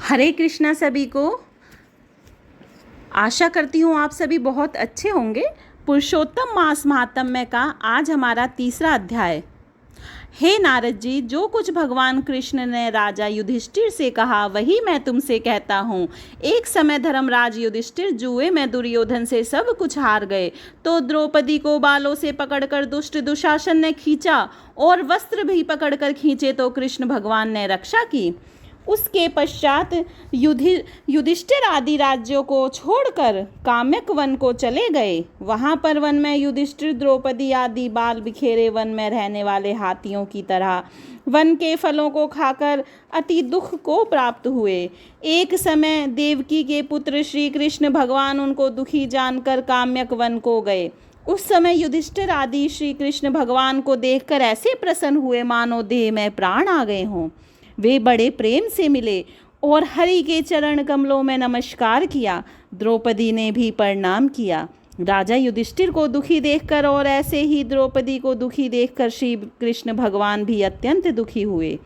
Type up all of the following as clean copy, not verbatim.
हरे कृष्णा सभी को। आशा करती हूँ आप सभी बहुत अच्छे होंगे। पुरुषोत्तम मास महात्म्य का आज हमारा तीसरा अध्याय। हे नारद जी, जो कुछ भगवान कृष्ण ने राजा युधिष्ठिर से कहा वही मैं तुमसे कहता हूँ। एक समय धर्मराज युधिष्ठिर जुए में दुर्योधन से सब कुछ हार गए तो द्रौपदी को बालों से पकड़कर दुष्ट दुशासन ने खींचा और वस्त्र भी पकड़कर खींचे तो कृष्ण भगवान ने रक्षा की। उसके पश्चात युधिष्ठिर आदि राज्यों को छोड़कर काम्यक वन को चले गए। वहां पर वन में युधिष्ठिर द्रौपदी आदि बाल बिखेरे वन में रहने वाले हाथियों की तरह वन के फलों को खाकर अति दुख को प्राप्त हुए। एक समय देवकी के पुत्र श्री कृष्ण भगवान उनको दुखी जानकर काम्यक वन को गए। उस समय युधिष्ठिर आदि श्री कृष्ण भगवान को देखकर ऐसे प्रसन्न हुए मानो देह में प्राण आ गए हों। वे बड़े प्रेम से मिले और हरि के चरण कमलों में नमस्कार किया। द्रौपदी ने भी प्रणाम किया। राजा युधिष्ठिर को दुखी देखकर और ऐसे ही द्रौपदी को दुखी देखकर श्री कृष्ण भगवान भी अत्यंत दुखी हुए।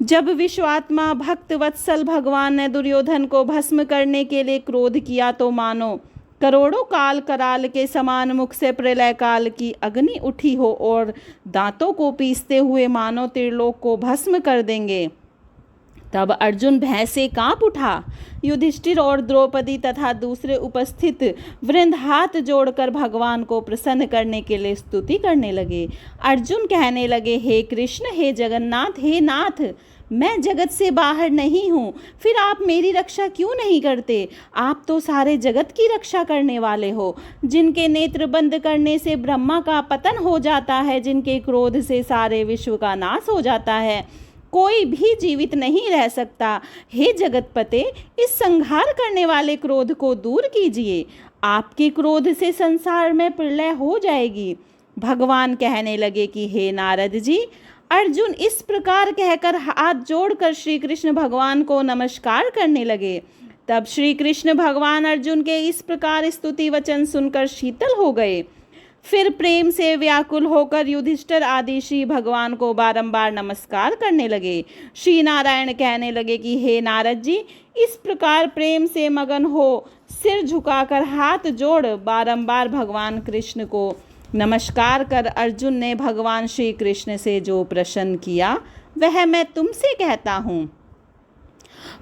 जब विश्वात्मा भक्त वत्सल भगवान ने दुर्योधन को भस्म करने के लिए क्रोध किया तो मानो करोड़ों काल कराल के समान मुख से प्रलय काल की अग्नि उठी हो और दांतों को पीसते हुए मानो त्रिलोक को भस्म कर देंगे। तब अर्जुन भय से कांप उठा। युधिष्ठिर और द्रौपदी तथा दूसरे उपस्थित वृंद हाथ जोड़कर भगवान को प्रसन्न करने के लिए स्तुति करने लगे। अर्जुन कहने लगे, हे कृष्ण, हे जगन्नाथ, हे नाथ, मैं जगत से बाहर नहीं हूँ, फिर आप मेरी रक्षा क्यों नहीं करते? आप तो सारे जगत की रक्षा करने वाले हो। जिनके नेत्र बंद करने से ब्रह्मा का पतन हो जाता है, जिनके क्रोध से सारे विश्व का नाश हो जाता है, कोई भी जीवित नहीं रह सकता। हे जगतपते, इस संहार करने वाले क्रोध को दूर कीजिए। आपके क्रोध से संसार में प्रलय हो जाएगी। भगवान कहने लगे कि हे नारद जी, अर्जुन इस प्रकार कहकर हाथ जोड़कर श्री कृष्ण भगवान को नमस्कार करने लगे। तब श्री कृष्ण भगवान अर्जुन के इस प्रकार स्तुति वचन सुनकर शीतल हो गए। फिर प्रेम से व्याकुल होकर युधिष्ठिर आदि श्री भगवान को बारंबार नमस्कार करने लगे। श्री नारायण कहने लगे कि हे नारद जी, इस प्रकार प्रेम से मगन हो सिर झुकाकर हाथ जोड़ बारंबार भगवान कृष्ण को नमस्कार कर अर्जुन ने भगवान श्री कृष्ण से जो प्रश्न किया वह मैं तुमसे कहता हूँ।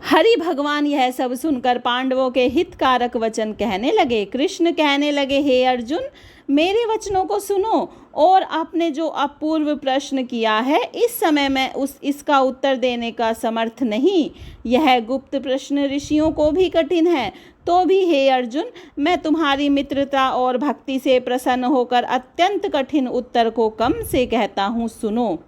हरि भगवान यह सब सुनकर पांडवों के हितकारक वचन कहने लगे। कृष्ण कहने लगे, हे अर्जुन, मेरे वचनों को सुनो और आपने जो अपूर्व प्रश्न किया है इस समय मैं इसका उत्तर देने का समर्थ नहीं। यह गुप्त प्रश्न ऋषियों को भी कठिन है, तो भी हे अर्जुन, मैं तुम्हारी मित्रता और भक्ति से प्रसन्न होकर अत्यंत कठिन उत्तर को कम से कहता हूँ, सुनो।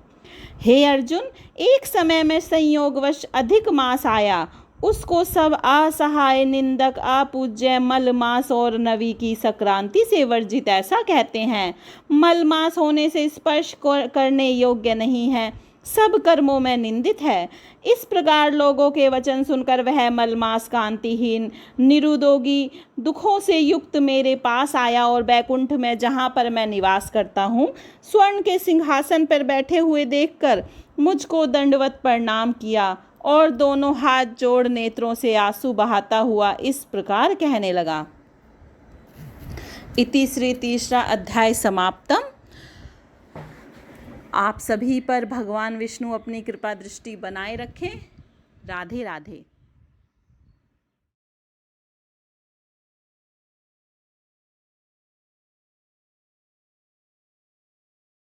हे अर्जुन, एक समय में संयोगवश अधिक मास आया। उसको सब असहाय, निंदक, अपूज्य, मल मास और नवी की संक्रांति से वर्जित ऐसा कहते हैं। मल मास होने से स्पर्श करने योग्य नहीं है, सब कर्मों में निंदित है। इस प्रकार लोगों के वचन सुनकर वह मलमास कांतिहीन निरुद्योगी दुखों से युक्त मेरे पास आया और बैकुंठ में, जहाँ पर मैं निवास करता हूँ, स्वर्ण के सिंहासन पर बैठे हुए देखकर मुझको दंडवत प्रणाम किया और दोनों हाथ जोड़ नेत्रों से आंसू बहाता हुआ इस प्रकार कहने लगा। इति श्री तीसरा अध्याय समाप्तम। आप सभी पर भगवान विष्णु अपनी कृपा दृष्टि बनाए रखें। राधे राधे।